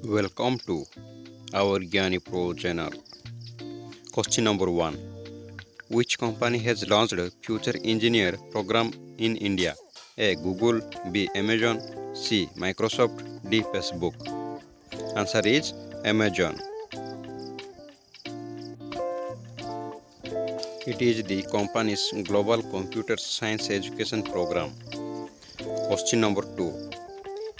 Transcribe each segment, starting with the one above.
Welcome to our Gyani Pro channel. Question number 1. Which company has launched a Future Engineer program in India? A. Google, B. Amazon, C. Microsoft, D. Facebook. Answer is Amazon. It is the company's global computer science education program. Question number 2.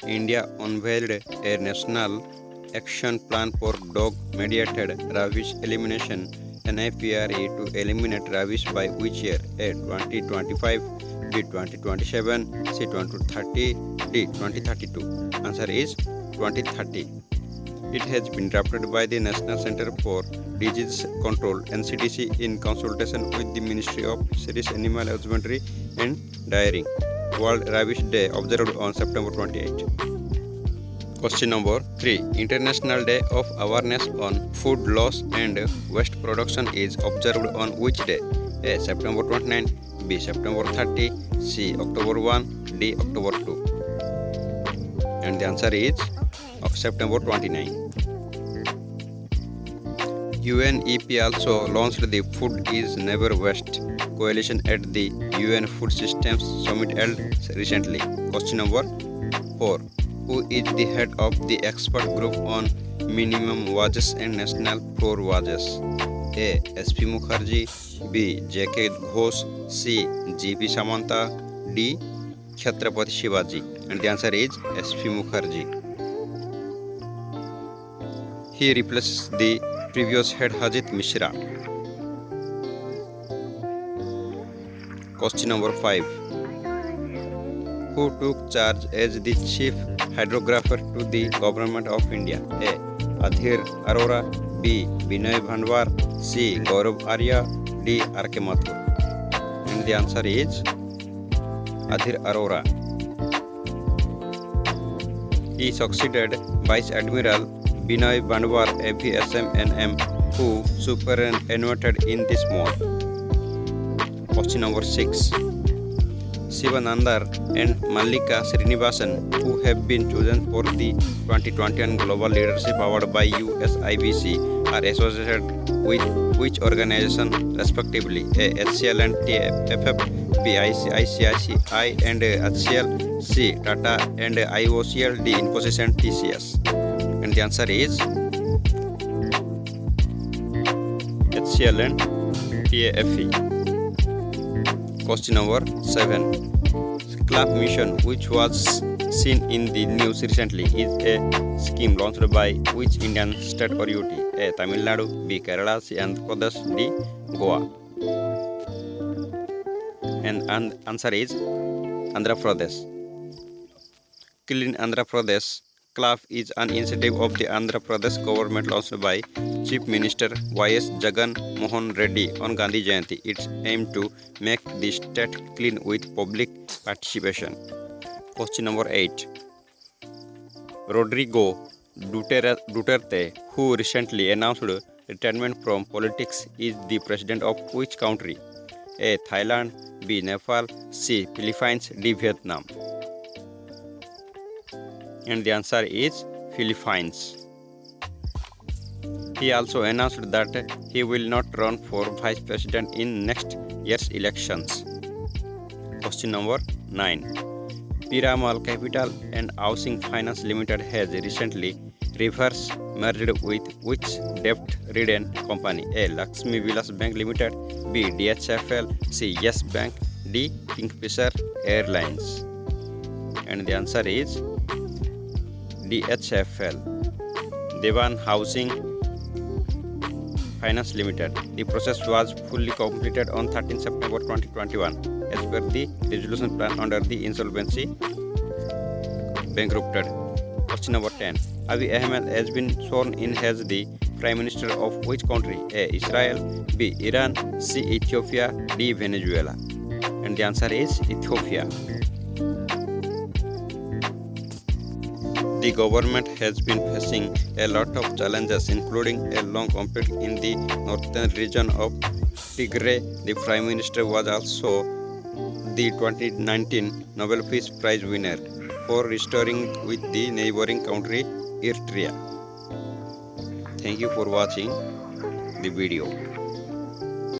India unveiled a national action plan for dog-mediated rabies elimination (NAPRA) to eliminate rabies by which year? A. 2025, B. 2027, C. 2030, D. 2032. Answer is 2030. It has been drafted by the National Center for Disease Control (NCDC) in consultation with the Ministry of Fisheries, Animal Husbandry and Dairying. World Rabies Day observed on September 28. Question number 3. International Day of Awareness on Food Loss and Waste Production is observed on which day? A. September 29, B. September 30, C. October 1, D. October 2. And the answer is September 29. UNEP also launched the Food is Never Waste coalition at the UN Food Systems Summit held recently. Question number 4. Who is the head of the expert group on minimum wages and national floor wages? A. S.P. Mukherjee, B. J.K. Ghosh, C. G.P. Samanta, D. Chhatrapati Shivaji. And the answer is S.P. Mukherjee. He replaces the previous head Ajit Mishra. Question number 5. Who took charge as the chief hydrographer to the Government of India? A. Adhir Arora, B. Binay Bhandwar, C. Gaurav Arya, D. R.K. Mathur. And the answer is Adhir Arora. He succeeded Vice Admiral Binay Bhandwar AVSM-NM, who superannuated in this month. Question number 6. Sivanandar and Mallika Srinivasan, who have been chosen for the 2021 Global Leadership Award by USIBC, are associated with which organization respectively? A. HCL and TFF, B. ICICI and HCL, C. Tata and IOCL, D. Infosys and TCS. And the answer is HCL and TAFE. Question number 7. CLAP mission, which was seen in the news recently, is a scheme launched by which Indian state or UT? A. Tamil Nadu, B. Kerala, C. Andhra Pradesh, D. Goa. And answer is Andhra Pradesh. Clean Andhra Pradesh CLAP is an initiative of the Andhra Pradesh government launched by Chief Minister Y.S. Jagan Mohan Reddy on Gandhi Jayanti. Its aim to make the state clean with public participation. Question number 8. Rodrigo Duterte, who recently announced retirement from politics, is the president of which country? A. Thailand, B. Nepal, C. Philippines, D. Vietnam. And the answer is Philippines. He also announced that he will not run for vice president in next year's elections. Question number 9. Piramal Capital and Housing Finance Limited has recently reverse merged with which debt-ridden company? A. Lakshmi Vilas Bank Limited, B. DHFL, C. Yes Bank, D. Kingfisher Airlines. And the answer is DHFL, Dewan Housing Finance Limited. The process was fully completed on 13 September 2021 as per the resolution plan under the insolvency bankrupted. Question number 10. Abiy Ahmed has been sworn in as the Prime Minister of which country? A. Israel, B. Iran, C. Ethiopia, D. Venezuela. And the answer is Ethiopia. The government has been facing a lot of challenges, including a long conflict in the northern region of Tigray. The Prime Minister was also the 2019 Nobel Peace Prize winner for restoring with the neighboring country Eritrea. Thank you for watching the video.